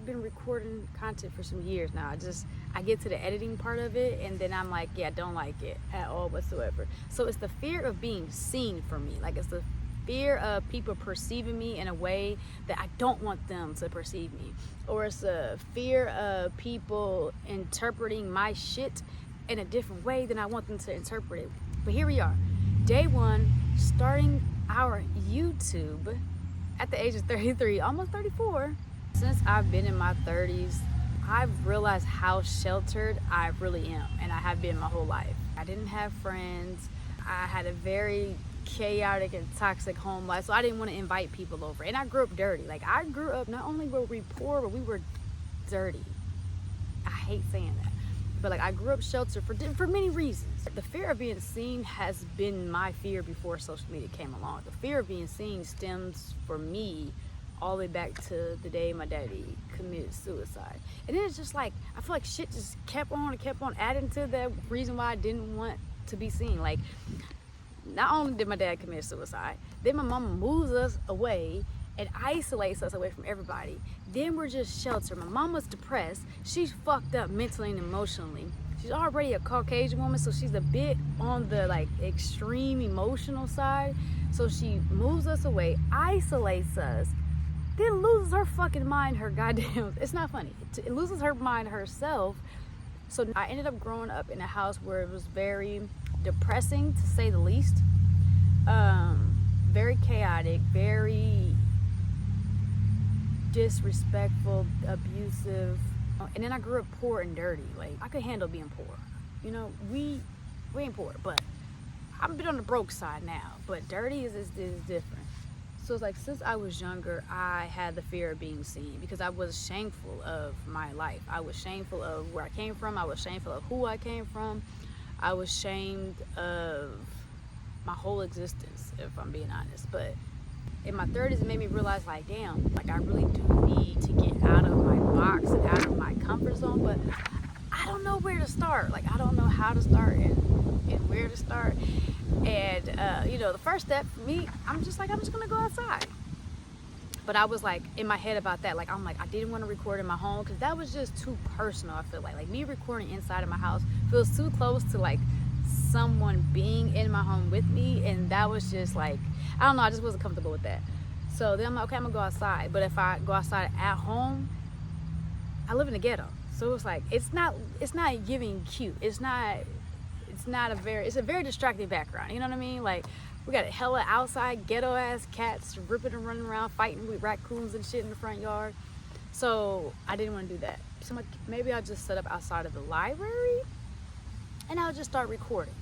I've been recording content for some years now. I get to the editing part of it, and then I'm like, yeah, I don't like it at all whatsoever. So it's the fear of being seen for me. Like, it's the fear of people perceiving me in a way that I don't want them to perceive me. Or it's a fear of people interpreting my shit in a different way than I want them to interpret it. But here we are, day one, starting our YouTube at the age of 33, almost 34. Since I've been in my 30s, I've realized how sheltered I really am, and I have been my whole life. I didn't have friends. I had a very chaotic and toxic home life, so I didn't want to invite people over. And I grew up dirty. Like, I grew up, not only were we poor, but we were dirty. I hate saying that, but like, I grew up sheltered for many reasons. The fear of being seen has been my fear before social media came along. The fear of being seen stems for me all the way back to the day my daddy committed suicide. And then it's just like, I feel like shit just kept on adding to the reason why I didn't want to be seen. Like, not only did my dad commit suicide, then my mama moves us away and isolates us away from everybody. Then we're just sheltered. My mama's depressed. She's fucked up mentally and emotionally. She's already a Caucasian woman, so she's a bit on the like extreme emotional side. So she moves us away, isolates us, then loses her fucking mind, her goddamn, it's not funny. It loses her mind herself. So I ended up growing up in a house where it was very depressing, to say the least. Very chaotic, very disrespectful, abusive. And then I grew up poor and dirty. Like, I could handle being poor. You know, we ain't poor, but I'm a bit on the broke side now. But dirty is different. So it's like, since I was younger, I had the fear of being seen because I was shameful of my life. I was shameful of where I came from. I was shameful of who I came from. I was shamed of my whole existence, if I'm being honest. But in my 30s, it made me realize, like, damn, like, I really do need to get out of my box and out of my comfort zone. But I don't know where to start. Like, I don't know how to start and where to start. And, you know, the first step for me, I'm just gonna go outside. But I was like in my head about that. Like, I'm like, I didn't want to record in my home because that was just too personal. I feel like me recording inside of my house feels too close to like someone being in my home with me. And that was just like, I don't know, I just wasn't comfortable with that. So then I'm like, okay, I'm gonna go outside. But if I go outside at home, I live in the ghetto. So it's like, it's not giving cute. It's a very distracting background. You know what I mean? Like, we got a hella outside ghetto ass cats ripping and running around fighting with raccoons and shit in the front yard. So I didn't want to do that. So I'm like, maybe I'll just set up outside of the library and I'll just start recording.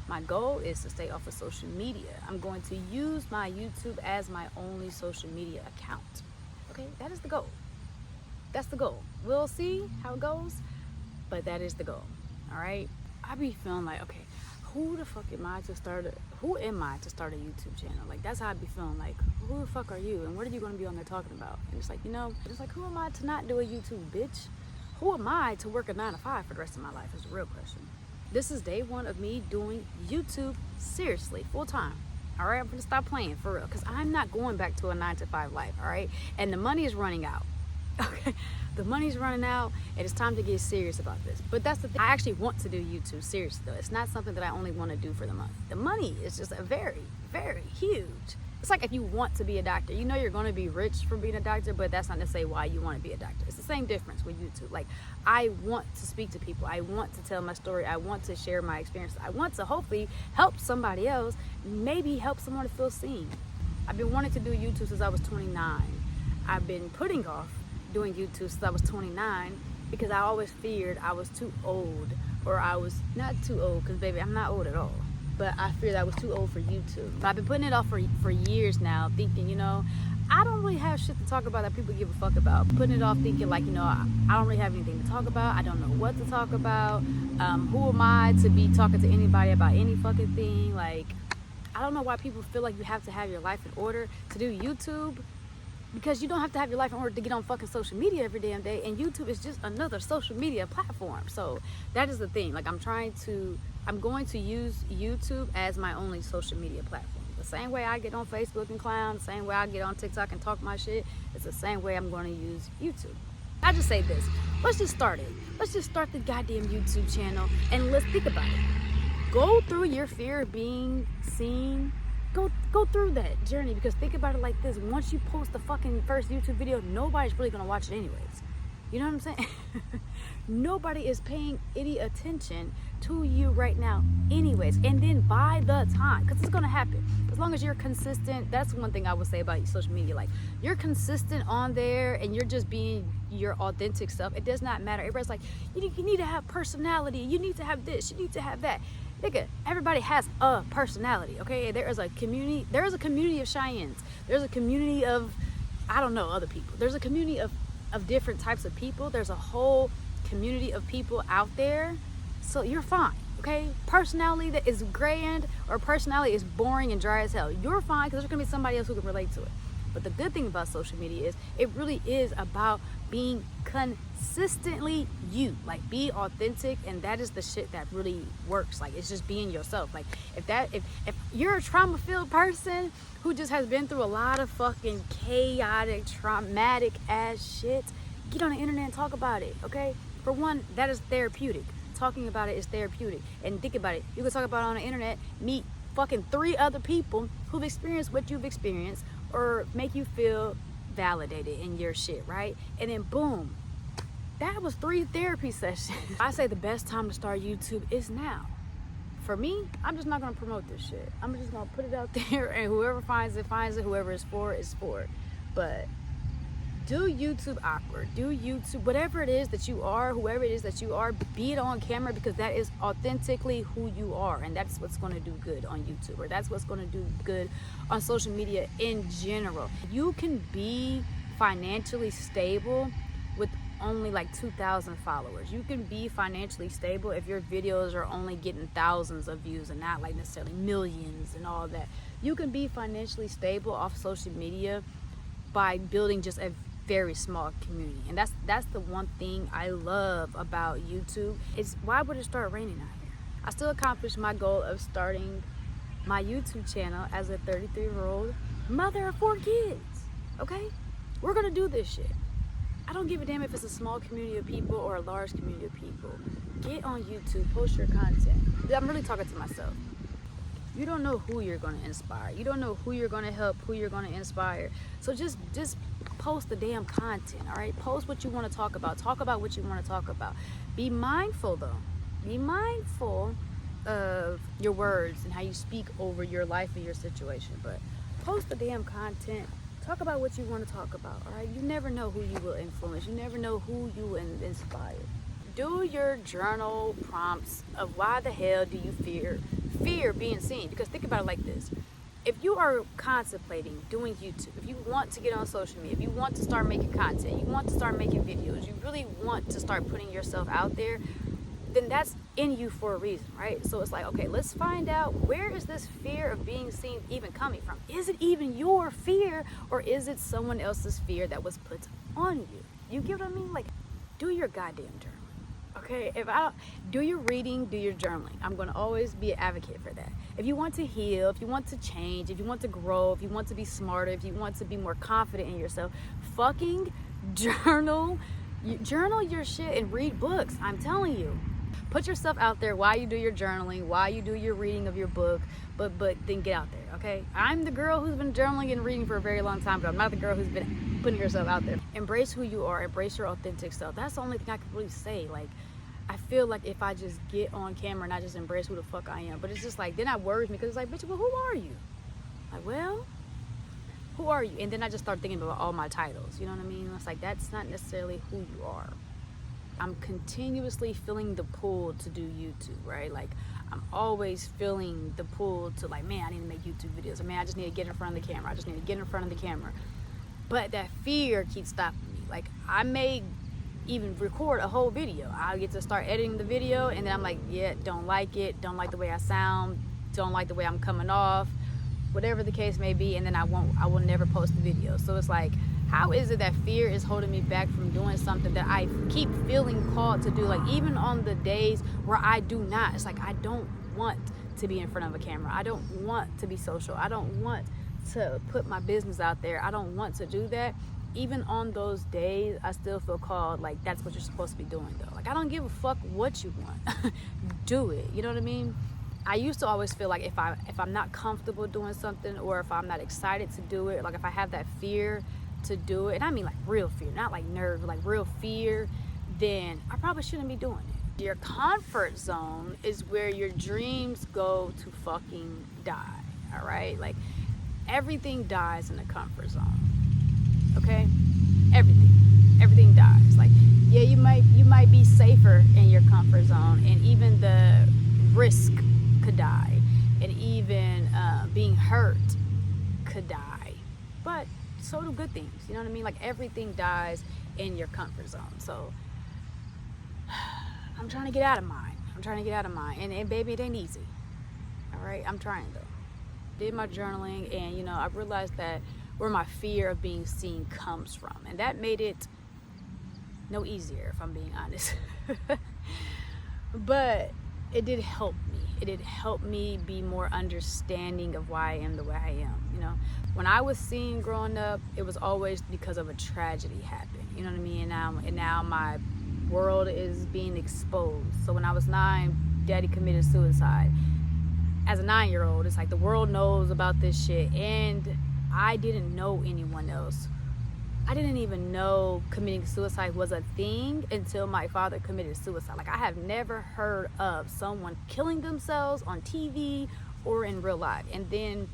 My goal is to stay off of social media. I'm going to use my YouTube as my only social media account. Okay, that is the goal. That's the goal. We'll see how it goes, but that is the goal. All right. I be feeling like, okay, who am I to start a YouTube channel? Like, that's how I be feeling. Like, who the fuck are you? And what are you going to be on there talking about? And it's like, you know, it's like, who am I to not do a YouTube, bitch? Who am I to work a 9 to 5 for the rest of my life is the real question. This is day one of me doing YouTube seriously, full time. All right, I'm going to stop playing for real because I'm not going back to a 9 to 5 life. All right, and the money is running out. Okay, the money's running out and it's time to get serious about this. But that's the thing, I actually want to do YouTube seriously though. It's not something that I only want to do for the money. The money is just a very, very huge. It's like if you want to be a doctor, you know you're going to be rich for being a doctor, but that's not to say why you want to be a doctor. It's the same difference with YouTube. Like, I want to speak to people. I want to tell my story. I want to share my experiences. I want to hopefully help somebody else, maybe help someone to feel seen. I've been wanting to do YouTube since I was 29. I've been putting off doing YouTube since I was 29 because I always feared I was too old, or I was not too old because baby, I'm not old at all. But I feared I was too old for YouTube. But I've been putting it off for years now, thinking, you know, I don't really have shit to talk about that people give a fuck about. Putting it off thinking like, you know, I don't really have anything to talk about. I don't know what to talk about. Who am I to be talking to anybody about any fucking thing? Like, I don't know why people feel like you have to have your life in order to do YouTube. Because you don't have to have your life in order to get on fucking social media every damn day. And YouTube is just another social media platform. So that is the thing. Like, I'm going to use YouTube as my only social media platform. The same way I get on Facebook and clown, the same way I get on TikTok and talk my shit, it's the same way I'm going to use YouTube. I just say this. Let's just start it. Let's just start the goddamn YouTube channel and let's think about it. Go through your fear of being seen. Go through that journey, because think about it like this. Once you post the fucking first YouTube video, nobody's really gonna watch it anyways. You know what I'm saying? Nobody is paying any attention to you right now anyways. And then by the time, because it's gonna happen, as long as you're consistent. That's one thing I would say about social media. Like, you're consistent on there and you're just being your authentic self. It does not matter. Everybody's like, you need to have personality, you need to have this, you need to have that. Nigga, everybody has a personality, okay? There is a community of Cheyennes. There's a community of, I don't know, other people. There's a community of different types of people. There's a whole community of people out there. So you're fine, okay? Personality that is grand or personality is boring and dry as hell, you're fine, because there's gonna be somebody else who can relate to it. But the good thing about social media is it really is about being consistently you. Like, be authentic, and that is the shit that really works. Like, it's just being yourself. Like, if you're a trauma-filled person who just has been through a lot of fucking chaotic, traumatic ass shit, get on the internet and talk about it, okay? For one, that is therapeutic. Talking about it is therapeutic. And think about it, you can talk about it on the internet, meet fucking 3 other people who've experienced what you've experienced, or make you feel validated in your shit, right? And then boom, that was 3 therapy sessions. I say the best time to start YouTube is now. For me, I'm just not gonna promote this shit. I'm just gonna put it out there, and whoever finds it, finds it. Whoever it's for, is for it. But do YouTube awkward. Do YouTube, whatever it is that you are, whoever it is that you are, be it on camera, because that is authentically who you are, and that's what's gonna do good on YouTube, or that's what's gonna do good on social media in general. You can be financially stable with only like 2,000 followers. You can be financially stable if your videos are only getting thousands of views and not like necessarily millions and all that. You can be financially stable off social media by building just a very small community. And that's the one thing I love about YouTube. Is why would it start raining out here? I still accomplished my goal of starting my YouTube channel as a 33-year-old mother of 4 kids. Okay? We're gonna do this shit. I don't give a damn if it's a small community of people or a large community of people. Get on YouTube, post your content. I'm really talking to myself. You don't know who you're gonna inspire. You don't know who you're gonna help, who you're gonna inspire. So just post the damn content, all right? Post what you wanna talk about. Talk about what you wanna talk about. Be mindful though. Be mindful of your words and how you speak over your life and your situation. But post the damn content. Talk about what you want to talk about, all right? You never know who you will influence. You never know who you will inspire. Do your journal prompts of why the hell do you fear being seen? Because think about it like this. If you are contemplating doing YouTube, if you want to get on social media, if you want to start making content, you want to start making videos, you really want to start putting yourself out there, then that's in you for a reason, right? So it's like, okay, let's find out, where is this fear of being seen even coming from? Is it even your fear, or is it someone else's fear that was put on you? You get what I mean? Like, do your goddamn journaling, okay? If I don't do your reading, do your journaling. I'm gonna always be an advocate for that. If you want to heal, if you want to change, if you want to grow, if you want to be smarter, if you want to be more confident in yourself, fucking journal your shit and read books. I'm telling you. Put yourself out there while you do your journaling, while you do your reading of your book, but then get out there, okay? I'm the girl who's been journaling and reading for a very long time, but I'm not the girl who's been putting herself out there. Embrace who you are, embrace your authentic self. That's the only thing I can really say. Like, I feel like if I just get on camera and I just embrace who the fuck I am, but it's just like, then that worries me, because it's like, bitch, well, who are you? Like, well, who are you? And then I just start thinking about all my titles, you know what I mean? It's like, that's not necessarily who you are. I'm continuously feeling the pull to do YouTube, right? Like, I'm always feeling the pull to, like, man, I need to make YouTube videos. Or, man, I just need to get in front of the camera. I just need to get in front of the camera. But that fear keeps stopping me. Like, I may even record a whole video. I'll get to start editing the video, and then I'm like, yeah, don't like it. Don't like the way I sound. Don't like the way I'm coming off. Whatever the case may be, and then I will never post the video. So it's like, how is it that fear is holding me back from doing something that I keep feeling called to do? Like, even on the days where I do not, it's like, I don't want to be in front of a camera. I don't want to be social. I don't want to put my business out there. I don't want to do that. even on those days, I still feel called, like, that's what you're supposed to be doing, though. Like, I don't give a fuck what you want. Do it. You know what I mean? I used to always feel like if I'm not comfortable doing something, or if I'm not excited to do it, like if I have that fear to do it, and I mean like real fear, not like nerve, like real fear, then I probably shouldn't be doing it. Your comfort zone is where your dreams go to fucking die. All right? Like, everything dies in the comfort zone. Okay? Everything dies. Like, yeah, you might be safer in your comfort zone, and even the risk could die, and even being hurt could die, but so do good things. You know what I mean? Like, everything dies in your comfort zone. So I'm trying to get out of mine. And baby, it ain't easy. All right, I'm trying though. Did my journaling, and you know, I realized that where my fear of being seen comes from, and that made it no easier, if I'm being honest. But it did help me. It did help me be more understanding of why I am the way I am. You know, when I was seen growing up, it was always because of a tragedy happened. You know what I mean? And now my world is being exposed. So when I was 9, daddy committed suicide. As a 9-year-old, it's like the world knows about this shit, and I didn't know anyone else. I didn't even know committing suicide was a thing until my father committed suicide. Like, I have never heard of someone killing themselves on TV or in real life. And then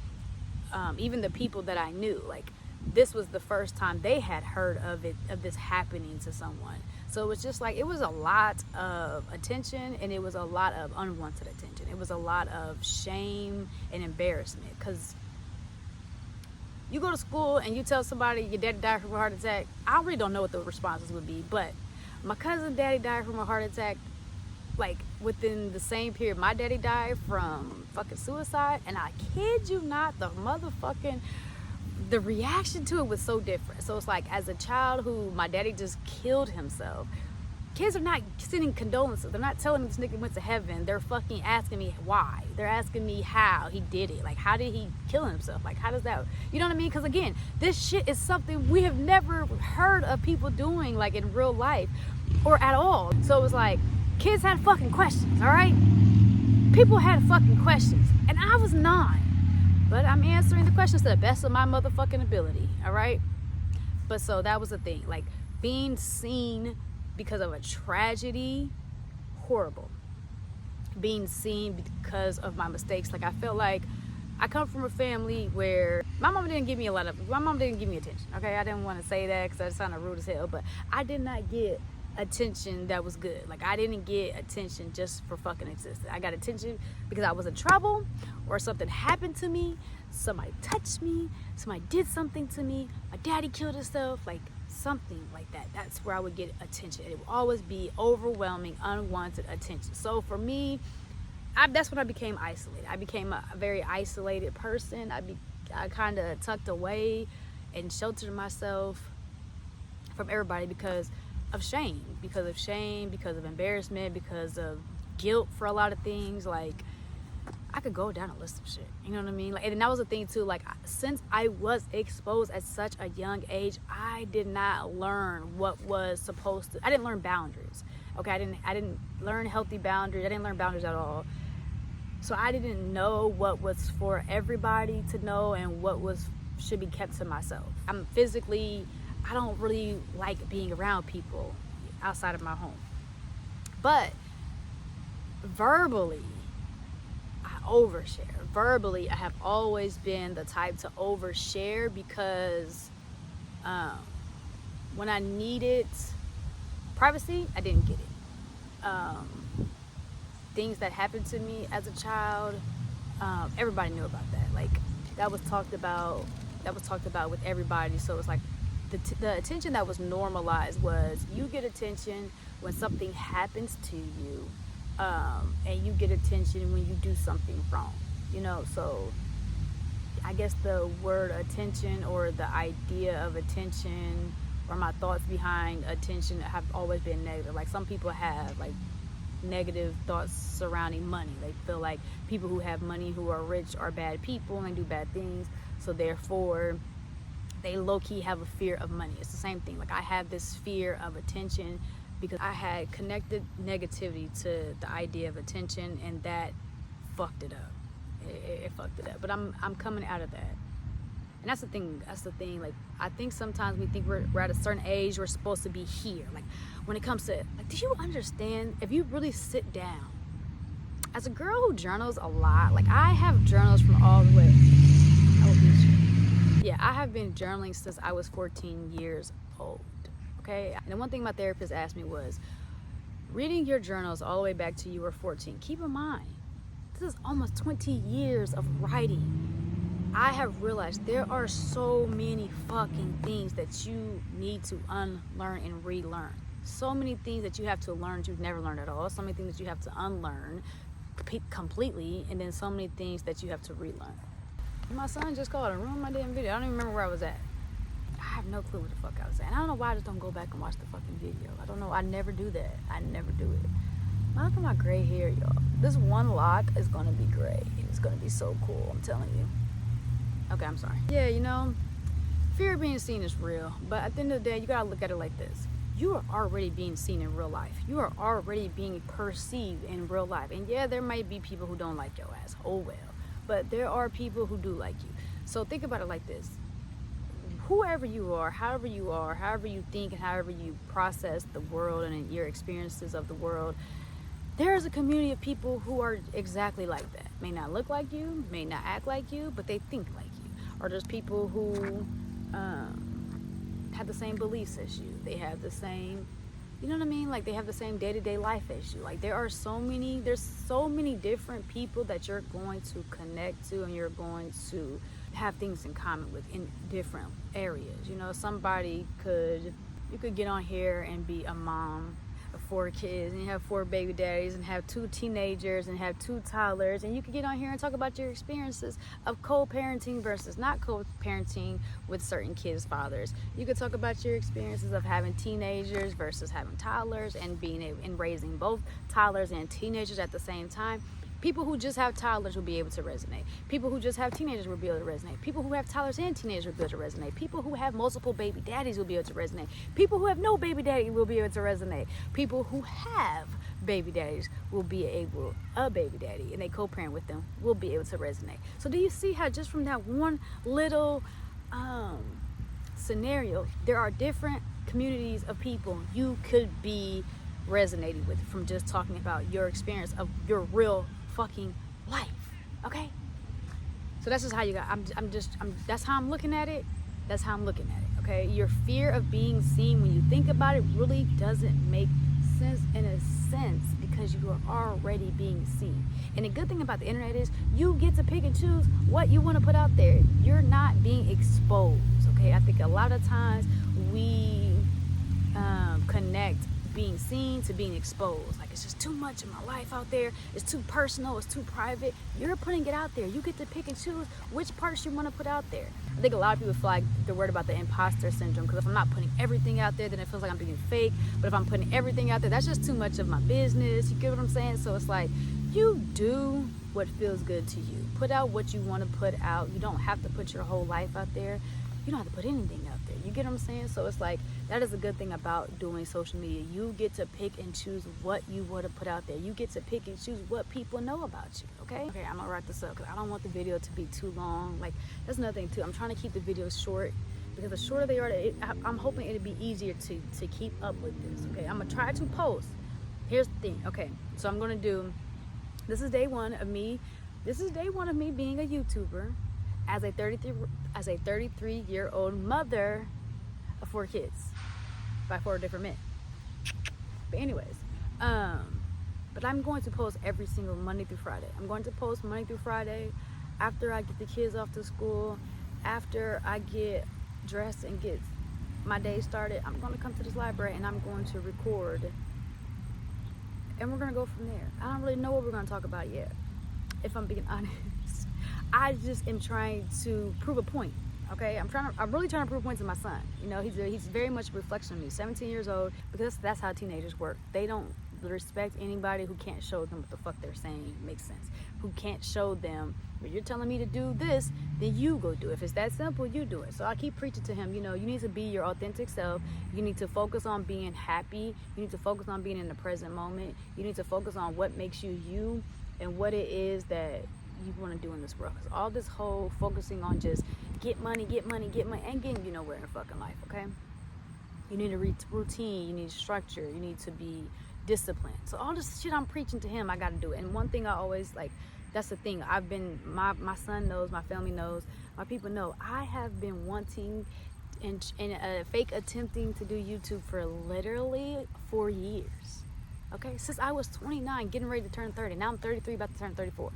even the people that I knew, like, this was the first time they had heard of it, of this happening to someone. So it was just like, it was a lot of attention, and it was a lot of unwanted attention. It was a lot of shame and embarrassment, because you go to school and you tell somebody your daddy died from a heart attack, I really don't know what the responses would be. But my cousin daddy died from a heart attack, like within the same period my daddy died from fucking suicide. And I kid you not, the reaction to it was so different. So it's like, as a child who my daddy just killed himself, kids are not sending condolences. They're not telling me this nigga went to heaven. They're fucking asking me why. They're asking me how he did it. Like, how did he kill himself? Like, how does that, you know what I mean? Because again, this shit is something we have never heard of people doing, like, in real life or at all. So it was like, kids had fucking questions, all right? People had fucking questions. And I was 9. But I'm answering the questions to the best of my motherfucking ability, all right? But so that was the thing. Like, being seen because of a tragedy, horrible. Being seen because of my mistakes. Like, I felt like I come from a family where my mom didn't give me attention. Okay, I didn't want to say that because that sounded rude as hell, but I did not get attention that was good. Like, I didn't get attention just for fucking existing. I got attention because I was in trouble, or something happened to me, somebody touched me, somebody did something to me, my daddy killed himself, like something like that. That's where I would get attention. It would always be overwhelming, unwanted attention. So for me, that's when I became isolated. I became a very isolated person. I kind of tucked away and sheltered myself from everybody because of shame, because of embarrassment, because of guilt for a lot of things. Like, I could go down a list of shit, you know what I mean? Like, and that was the thing too, like, since I was exposed at such a young age, I did not learn what was supposed to, I didn't learn boundaries, okay? I didn't learn healthy boundaries. I didn't learn boundaries at all. So I didn't know what was for everybody to know and what should be kept to myself. I don't really like being around people outside of my home. But verbally, I overshare. Verbally, I have always been the type to overshare because when I needed privacy, I didn't get it. Things that happened to me as a child, everybody knew about that. Like, that was talked about with everybody. So it's like, the attention that was normalized was, you get attention when something happens to you, and you get attention when you do something wrong, you know. So I guess the word attention, or the idea of attention, or my thoughts behind attention, have always been negative. Like, some people have like negative thoughts surrounding money. They feel like people who have money, who are rich, are bad people and do bad things. So therefore, they low-key have a fear of money. It's the same thing. Like I have this fear of attention because I had connected negativity to the idea of attention, and that fucked it up. It fucked it up. But I'm coming out of that. And that's the thing. Like, I think sometimes we think we're at a certain age, we're supposed to be here. Like, when it comes to, like, do you understand? If you really sit down, as a girl who journals a lot, like, I have journals from all the way. Yeah, I have been journaling since I was 14 years old. Okay? And the one thing my therapist asked me was, reading your journals all the way back to you were 14, keep in mind, this is almost 20 years of writing. I have realized there are so many fucking things that you need to unlearn and relearn. So many things that you have to learn that you've never learned at all. So many things that you have to unlearn completely, and then so many things that you have to relearn. My son just called and ruined my damn video. I don't even remember where I was at. I have no clue where the fuck I was at. And I don't know why I just don't go back and watch the fucking video. I don't know. I never do that. I never do it. Look at my gray hair, y'all. This one lock is going to be gray. It's going to be so cool, I'm telling you. Okay, I'm sorry. Yeah, you know, fear of being seen is real. But at the end of the day, you got to look at it like this. You are already being seen in real life. You are already being perceived in real life. And yeah, there might be people who don't like your ass. Oh, well. But there are people who do like you. So think about it like this. Whoever you are, however you think, and however you process the world and your experiences of the world, there is a community of people who are exactly like that. May not look like you, may not act like you, but they think like you. Or there's people who have the same beliefs as you. They have the same, you know what I mean? Like they have the same day-to-day life as you. Like there's so many different people that you're going to connect to, and you're going to have things in common with in different areas. You know, you could get on here and be a mom of 4 kids, and you have 4 baby daddies, and have 2 teenagers, and have 2 toddlers, and you could get on here and talk about your experiences of co-parenting versus not co-parenting with certain kids' fathers. You could talk about your experiences of having teenagers versus having toddlers, and raising both toddlers and teenagers at the same time. People who just have toddlers will be able to resonate. People who just have teenagers will be able to resonate. People who have toddlers and teenagers will be able to resonate. People who have multiple baby daddies will be able to resonate. People who have no baby daddy will be able to resonate. People who have baby daddies will be able, a baby daddy, and they co-parent with them, will be able to resonate. So do you see how just from that one little scenario, there are different communities of people you could be resonating with from just talking about your experience of your real fucking life. Okay, so that's just how you got. That's how I'm looking at it. That's how I'm looking at it. Okay, your fear of being seen, when you think about it, really doesn't make sense in a sense, because you are already being seen. And the good thing about the internet is you get to pick and choose what you want to put out there. You're not being exposed. Okay, I think a lot of times we connect being seen to being exposed. Like, it's just too much in my life out there, it's too personal, it's too private. You're putting it out there. You get to pick and choose which parts you want to put out there. I think a lot of people feel like they're worried about the imposter syndrome, because if I'm not putting everything out there, then it feels like I'm being fake. But if I'm putting everything out there, that's just too much of my business. You get what I'm saying? So it's like, you do what feels good to you. Put out what you want to put out. You don't have to put your whole life out there. You don't have to put anything out there. You get what I'm saying? So it's like, that is a good thing about doing social media. You get to pick and choose what you want to put out there. You get to pick and choose what people know about you. Okay, I'm gonna wrap this up because I don't want the video to be too long. Like, that's another thing too. I'm trying to keep the videos short, because the shorter they are, I'm hoping it'll be easier to keep up with this. Okay, I'm gonna try to post. Here's the thing. Okay, so I'm gonna do, this is day one of me being a YouTuber as a 33-year-old mother of 4 kids by 4 different men. But anyways, but I'm going to post every single Monday through Friday. I'm going to post Monday through Friday after I get the kids off to school, after I get dressed and get my day started. I'm going to come to this library and I'm going to record, and we're going to go from there. I don't really know what we're going to talk about yet, if I'm being honest. I just am trying to prove a point. Okay, I'm really trying to prove a point to my son. You know, he's very much a reflection of me. 17 years old, because that's how teenagers work. They don't respect anybody who can't show them what the fuck they're saying makes sense. Who can't show them, well, you're telling me to do this, then you go do it. If it's that simple, you do it. So I keep preaching to him, you know, you need to be your authentic self. You need to focus on being happy. You need to focus on being in the present moment. You need to focus on what makes you you and what it is that you want to do in this world. Because all this whole focusing on just get money, ain't getting you nowhere in fucking life, okay? You need a routine, you need structure, you need to be disciplined. So all this shit I'm preaching to him, I got to do it. And one thing I always, like, that's the thing, my son knows, my family knows, my people know, I have been wanting and fake attempting to do YouTube for literally 4 years. Okay, since I was 29, getting ready to turn 30. Now I'm 33, about to turn 34.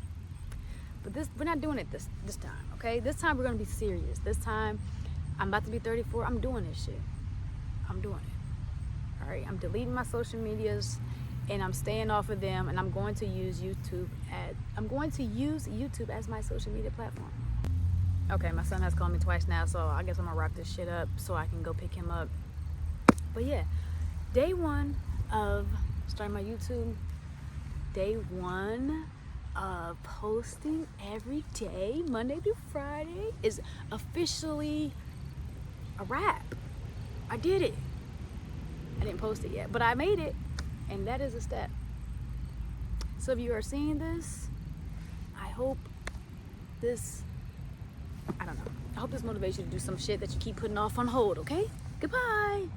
But we're not doing it this time, okay? This time we're gonna be serious. This time, I'm about to be 34. I'm doing this shit. I'm doing it. All right, I'm deleting my social medias, and I'm staying off of them, and I'm going to use YouTube as my social media platform. Okay, my son has called me twice now, so I guess I'm gonna wrap this shit up so I can go pick him up. But yeah, day one of starting my YouTube, day one of posting every day, Monday through Friday, is officially a wrap. I did it. I didn't post it yet, but I made it, and that is a step. So if you are seeing this, I hope this, I don't know, I hope this motivates you to do some shit that you keep putting off on hold, okay? Goodbye.